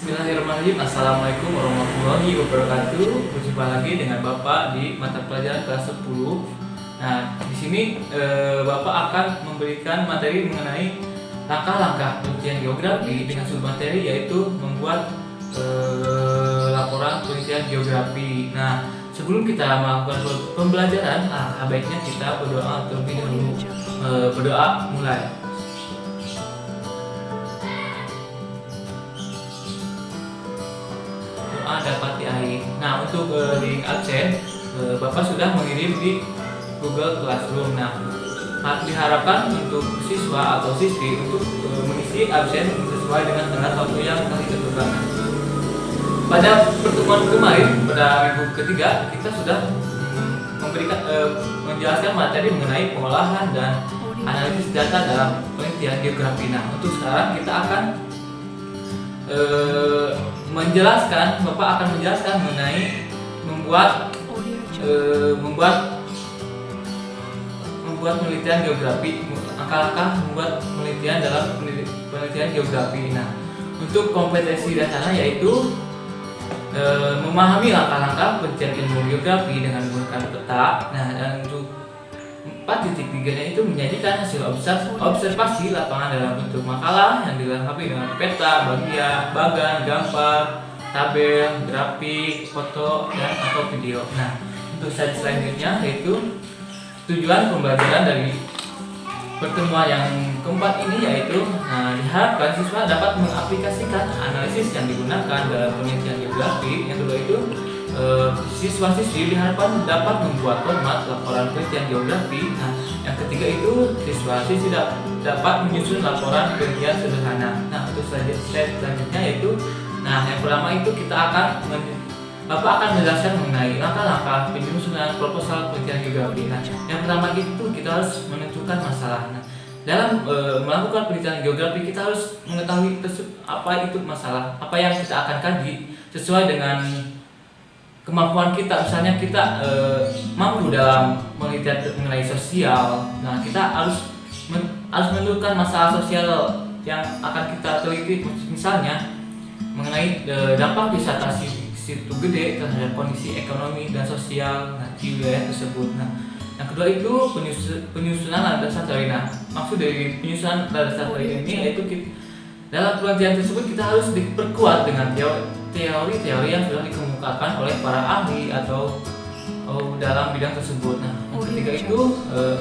Bismillahirrahmanirrahim. Assalamualaikum warahmatullahi wabarakatuh. Berjumpa lagi dengan Bapak di mata pelajaran kelas 10. Nah, di sini Bapak akan memberikan materi mengenai langkah-langkah penelitian geografi dengan submateri yaitu membuat laporan penelitian geografi. Nah, sebelum kita melakukan pembelajaran, baiknya kita berdoa terlebih dahulu. Berdoa mulai. Dapat diakhiri. Nah, untuk link absen Bapak sudah mengirim di Google Classroom. Nah, diharapkan untuk siswa atau siswi untuk mengisi absen sesuai dengan tenggat waktu yang telah ditentukan. Pada pertemuan kemarin, pada minggu ketiga, kita sudah menjelaskan materi mengenai pengolahan dan analisis data dalam penelitian geografi. Nah, untuk sekarang kita akan Bapak akan menjelaskan mengenai membuat penelitian geografi, langkah-langkah membuat penelitian dalam penelitian geografi. Nah, untuk kompetensi dasarnya yaitu memahami langkah-langkah penelitian ilmu geografi dengan menggunakan peta. Nah, dan untuk 4.3-nya itu menyajikan hasil observasi lapangan dalam bentuk makalah yang dilengkapi dengan peta, bagan, gambar, tabel, grafik, foto, dan atau video. Nah, untuk slide selanjutnya yaitu tujuan pembelajaran dari pertemuan yang keempat ini yaitu diharapkan siswa dapat mengaplikasikan analisis yang digunakan dalam penelitian geografi. Yang kedua itu siswa-siswi diharapkan dapat membuat format laporan penelitian geografi. Nah, yang ketiga itu siswa-siswi dapat menyusun laporan penelitian sederhana. Nah, untuk slide selanjutnya yaitu yang pertama itu Bapak akan menjelaskan mengenai langkah-langkah penyusunan proposal penelitian geografi. Nah, yang pertama itu kita harus menentukan masalah. Nah, dalam melakukan penelitian geografi kita harus mengetahui apa itu masalah, apa yang kita akan kaji sesuai dengan kemampuan kita. Misalnya kita mampu dalam penelitian mengenai sosial. Nah, kita harus menentukan masalah sosial yang akan kita teliti, misalnya mengenai dampak wisata situ gede terhadap kondisi ekonomi dan sosial di wilayah tersebut. Nah, yang kedua itu penyusunan landasan teori. Nah, maksud dari penyusunan landasan teori ini yaitu dalam penelitian tersebut kita harus diperkuat dengan teori-teori yang sudah dikemukakan oleh para ahli atau dalam bidang tersebut. Nah, yang ketiga itu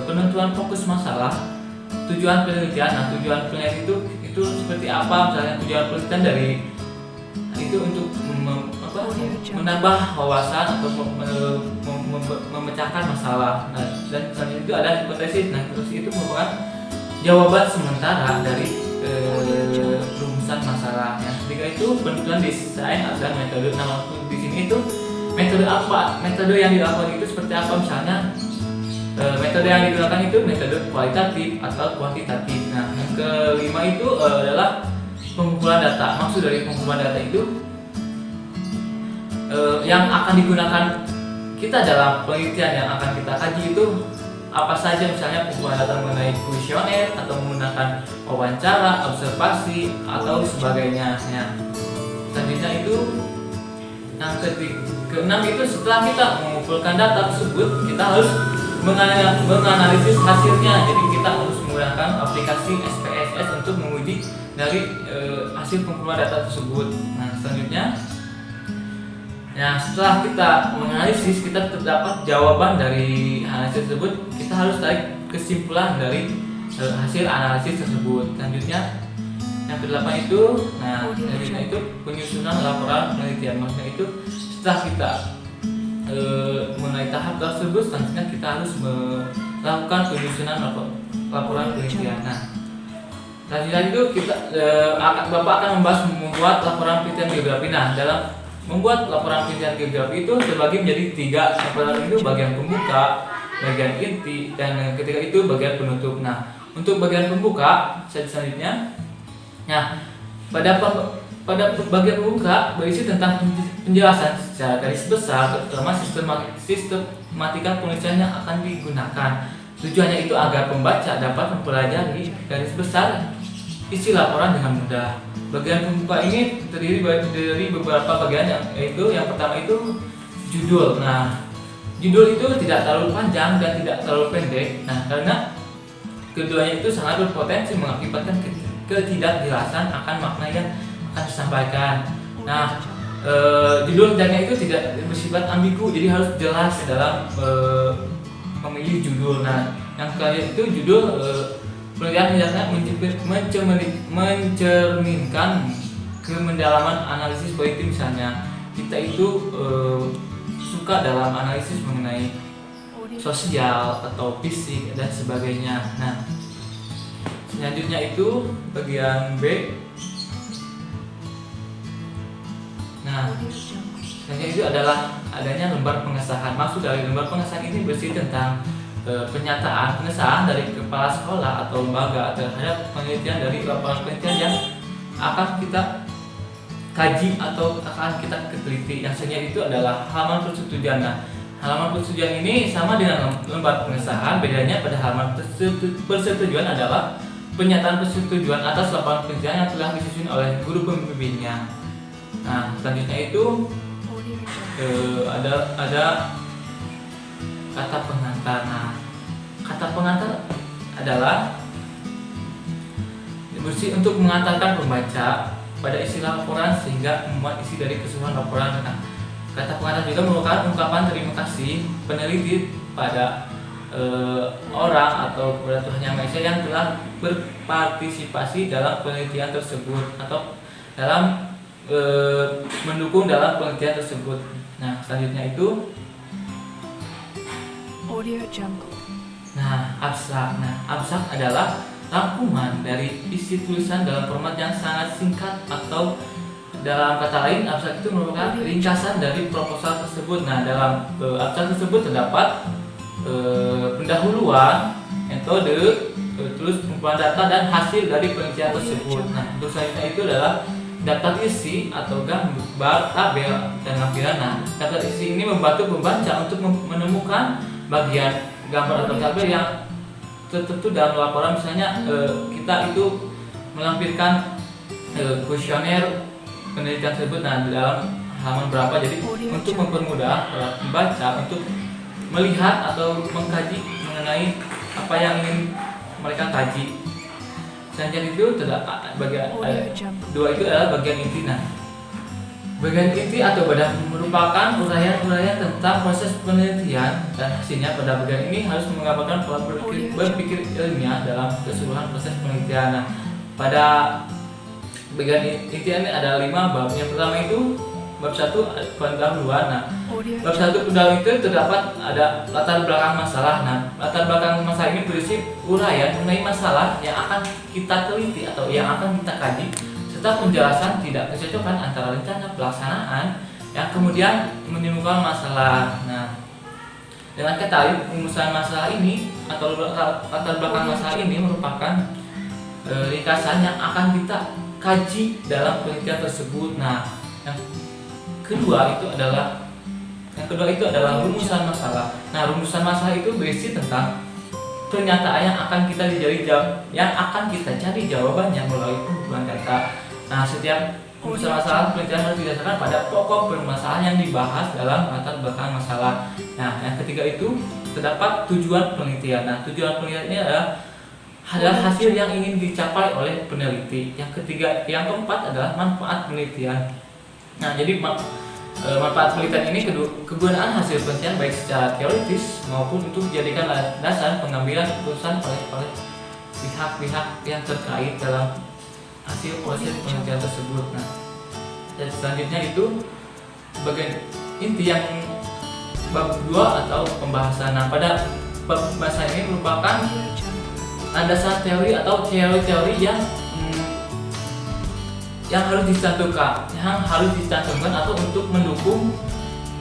penentuan fokus masalah, tujuan penelitian. Nah, tujuan penelitian itu seperti apa? Misalnya tujuan penelitian dari itu untuk menambah wawasan atau memecahkan masalah. Nah, dan selanjutnya itu ada hipotesis. Nah, hipotesis itu merupakan jawaban sementara dari rumusan masalah. Yang ketiga itu penentuan desain dan metode. Nah, di sini itu metode apa? Metode yang dilakukan itu seperti apa? Misalnya metode yang digunakan itu metode kualitatif atau kuantitatif. Nah, yang kelima itu adalah pengumpulan data. Maksud dari pengumpulan data itu yang akan digunakan kita dalam penelitian yang akan kita kaji itu apa saja, misalnya pengumpulan data mengenai kuesioner atau menggunakan wawancara, observasi atau sebagainya. Ya. Selanjutnya itu yang keenam itu setelah kita mengumpulkan data tersebut kita harus menganalisis hasilnya. Jadi kita harus menggunakan aplikasi SPSS untuk menguji dari hasil pengumpulan data tersebut. Nah, selanjutnya setelah kita menganalisis, kita terdapat jawaban dari analisis tersebut, kita harus tarik kesimpulan dari hasil analisis tersebut. Selanjutnya yang kedelapan itu penyusunan laporan penelitian. Maksudnya itu setelah kita mengenai tahap tersebut, selanjutnya kita harus melakukan penyusunan laporan penelitian. Nah, selanjutnya itu Bapak akan membuat laporan penelitian geografi. Nah, dalam membuat laporan penelitian geografi itu terbagi menjadi 3. Yang pertama itu bagian pembuka, bagian inti, dan yang ketiga itu bagian penutup. Nah, untuk bagian pembuka selanjutnya, pada bagian pembuka berisi tentang penjelasan secara garis besar terutama sistematika penulisan yang akan digunakan. Tujuannya itu agar pembaca dapat mempelajari garis besar isi laporan dengan mudah. Bagian pembuka ini terdiri dari beberapa bagian, yaitu yang pertama itu judul. Nah, judul itu tidak terlalu panjang dan tidak terlalu pendek. Nah, karena keduanya itu sangat berpotensi mengakibatkan ketidakjelasan akan makna yang akan disampaikan. Nah, judul hendaknya itu tidak bersifat ambigu, jadi harus jelas dalam memilih judul. Nah, yang kalian itu judul penelitian hendaknya mencerminkan kemendalaman analisis politik. Misalnya kita itu suka dalam analisis mengenai sosial atau fisik dan sebagainya. Nah, selanjutnya itu bagian B. Nah, selanjutnya itu adalah adanya lembar pengesahan. Maksud dari lembar pengesahan ini bersih tentang pengesahan dari kepala sekolah atau lembaga terhadap penelitian dari laporan penelitian yang akan kita kaji atau akan kita teliti. Yang selanjutnya itu adalah halaman persetujuan. Nah, halaman persetujuan ini sama dengan lembar pengesahan, bedanya pada halaman persetujuan adalah pernyataan persetujuan atas laporan penelitian yang telah disusun oleh guru pembimbingnya. Nah, selanjutnya itu ada kata pengantar. Nah, kata pengantar adalah bersih untuk mengantarkan pembaca pada isi laporan sehingga memuat isi dari keseluruhan laporan. Nah, kata pengantar juga merupakan ungkapan terima kasih peneliti pada orang atau kepada Tuhan Yang Maha Esa yang telah berpartisipasi dalam penelitian tersebut atau dalam mendukung dalam penelitian tersebut. Nah, selanjutnya itu abstrak. Nah, abstrak adalah rangkuman dari isi tulisan dalam format yang sangat singkat, atau dalam kata lain abstrak itu merupakan ringkasan dari proposal tersebut. Nah, dalam abstrak tersebut terdapat pendahuluan, metode, terus pengumpulan data dan hasil dari penelitian tersebut. Nah, untuk selanjutnya itu adalah daftar isi atau gambar, tabel, dan lampiran. Nah, daftar isi ini membantu pembaca untuk menemukan bagian gambar atau tabel yang tertentu dalam laporan. Misalnya kita itu melampirkan kuesioner penelitian tersebut. Nah, dalam halaman berapa, jadi untuk mempermudah pembaca untuk melihat atau mengkaji mengenai apa yang ingin mereka kaji. Selanjutnya itu terdapat bagian dua itu adalah bagian inti. Nah, bagian inti atau badan merupakan uraian-uraian tentang proses penelitian dan hasilnya. Pada bagian ini harus menggambarkan pola berpikir ilmiah dalam keseluruhan proses penelitian. Nah, pada bagian inti ini ada 5 bab. Yang pertama itu bab 1 pendahuluan. Nah, bab 1 pendahuluan itu terdapat ada latar belakang masalah. Nah, latar belakang masalah ini berisi uraian mengenai masalah yang akan kita teliti atau yang akan kita kaji, serta penjelasan tidak kecocokan antara rencana pelaksanaan yang kemudian menimbulkan masalah. Nah, dengan kata lain, rumusan masalah ini atau latar belakang masalah ini merupakan ringkasan yang akan kita kaji dalam penelitian tersebut. Nah, yang kedua itu adalah rumusan masalah. Nah, rumusan masalah itu berisi tentang pernyataan yang akan kita cari jawabannya melalui pengumpulan data. Nah, setiap rumusan masalah penelitian harus didasarkan pada pokok permasalahan yang dibahas dalam latar belakang masalah. Nah, yang ketiga itu terdapat tujuan penelitian. Nah, tujuan penelitian ini adalah hasil yang ingin dicapai oleh peneliti. Yang keempat adalah manfaat penelitian. Nah, jadi manfaat penelitian ini kegunaan hasil penelitian baik secara teoritis maupun untuk dijadikan dasar pengambilan keputusan oleh pihak-pihak yang terkait dalam hasil proses penelitian tersebut. Nah, dan selanjutnya itu bagian inti yang bab 2 atau pembahasan. Nah, pada bab pembahasan ini merupakan landasan teori atau teori-teori yang harus dicantumkan atau untuk mendukung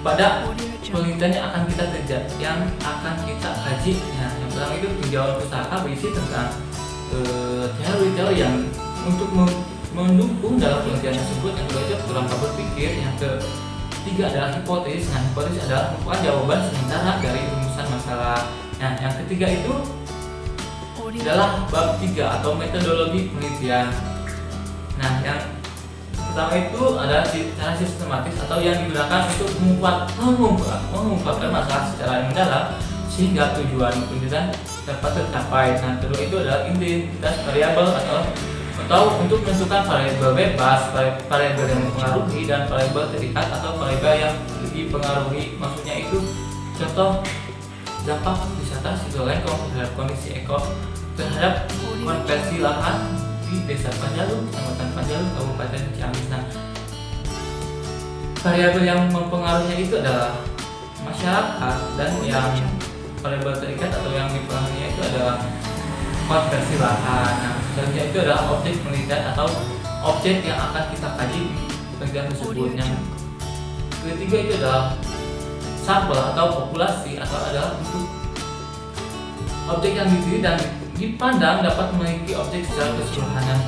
pada penelitian yang akan kita kaji. Nah, yang pertama itu tinjauan pustaka berisi tentang teori-teori yang untuk mendukung dalam penelitian tersebut. Yang kedua itu kerangka berpikir. Yang ketiga adalah hipotesis. Nah, hipotesis adalah merupakan jawaban sementara dari rumusan masalah. Nah, yang ketiga itu adalah bab 3 atau metodologi penelitian. Nah, yang pertama itu adalah cara sistematis atau yang digunakan untuk mengungkapkan masalah secara mendalam sehingga tujuan penelitian dapat tercapai. Nah, kedua itu adalah identitas variabel atau untuk menentukan variabel bebas, variabel yang mempengaruhi, dan variabel terikat atau variabel yang dipengaruhi. Maksudnya itu contoh dampak wisata Sidoarjo terhadap kondisi terhadap konversi lahan di Desa Panjalu, Kecamatan Panjalu, Kabupaten Ciamis. Nah, variabel yang mempengaruhinya itu adalah masyarakat, dan yang variabel terikat atau yang dipengaruhinya itu adalah konversi lahan. Nah, selanjutnya itu adalah objek penelitian atau objek yang akan kita kaji di penelitian tersebut. Yang ketiga itu adalah sampel atau populasi, atau adalah bentuk objek yang diteliti dan dipandang dapat memiliki objek secara keseluruhan. Yang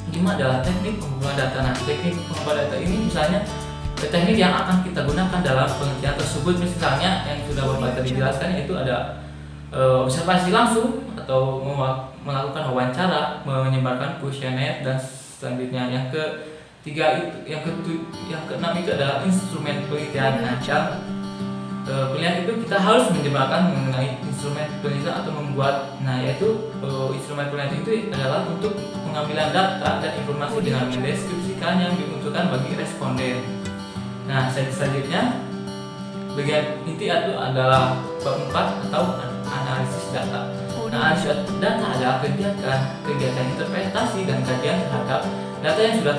kelima adalah teknik pengumpulan data. Nah, teknik pengumpulan data ini misalnya teknik yang akan kita gunakan dalam penelitian tersebut. Misalnya yang sudah Bapak tadi jelaskan, yaitu ada observasi langsung atau melakukan wawancara, menyebarkan kuesioner, dan selanjutnya yang keenam itu adalah instrumen penelitian. Nah, penelitian itu kita harus menjelaskan mengenai instrumen penelitian atau membuat. Nah, yaitu instrumen penelitian itu adalah untuk pengambilan data dan informasi dengan mendeskripsikan yang dibutuhkan bagi responden. Nah, selanjutnya bagian inti itu adalah bab 4 atau analisis data. Nah, analisis data adalah kegiatan interpretasi dan kajian terhadap data yang sudah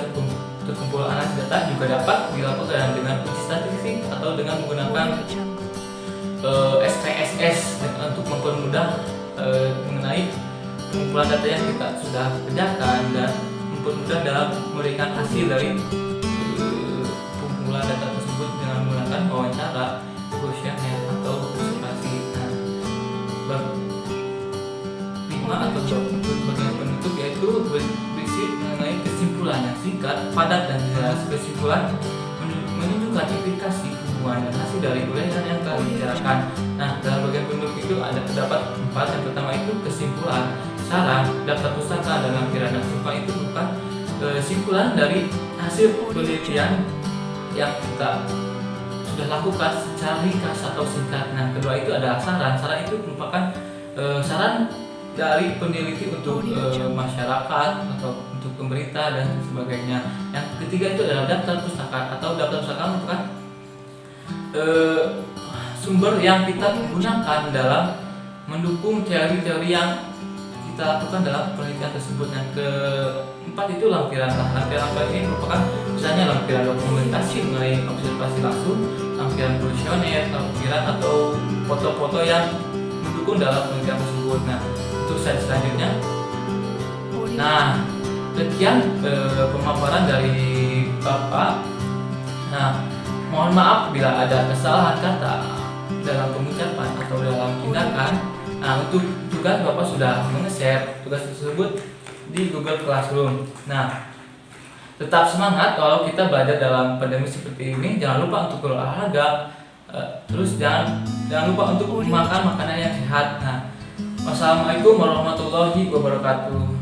terkumpul. Analisis data juga dapat dilakukan dengan uji statistik atau dengan menggunakan SPSS untuk mempermudah mengenai pengumpulan data yang kita sudah kerjakan dan mempermudah dalam memberikan hasil dari pengumpulan data tersebut dengan menggunakan wawancara, kuesioner, atau observasi. Nah, bab 5 atau bagian penutup yaitu berisi mengenai kesimpulan yang singkat, padat, dan jelas. Kesimpulan menunjukkan implikasi, hubungan, dan hasil dari uraian yang telah dibicarakan. Nah, dalam bagian penutup itu terdapat 4. Yang pertama itu kesimpulan, saran, daftar pustaka, dan lampiran. Kesimpulan itu bukan kesimpulan dari hasil penelitian yang kita sudah lakukan secara ringkas atau singkat. Nah, kedua itu adalah saran. Saran itu merupakan saran dari peneliti untuk masyarakat atau untuk pemerintah dan sebagainya. Yang ketiga itu adalah daftar pustaka, atau daftar pustaka merupakan sumber yang kita gunakan dalam mendukung teori-teori yang kita lakukan dalam penelitian tersebut. Yang keempat itu lampiran. Lampiran ini merupakan misalnya lampiran dokumentasi mengenai observasi langsung, lampiran kuesioner, lampiran atau foto-foto yang mendukung dalam penelitian tersebut. Nah, untuk slide selanjutnya. Nah, sekian pemaparan dari Bapak. Nah, mohon maaf bila ada kesalahan kata dalam pengucapan atau dalam tindakan. Nah, untuk tugas Bapak sudah nge-share tugas tersebut di Google Classroom. Nah, tetap semangat kalau kita belajar dalam pandemi seperti ini. Jangan lupa untuk berolahraga, terus jangan lupa untuk makan makanan yang sehat. Nah, wassalamualaikum warahmatullahi wabarakatuh.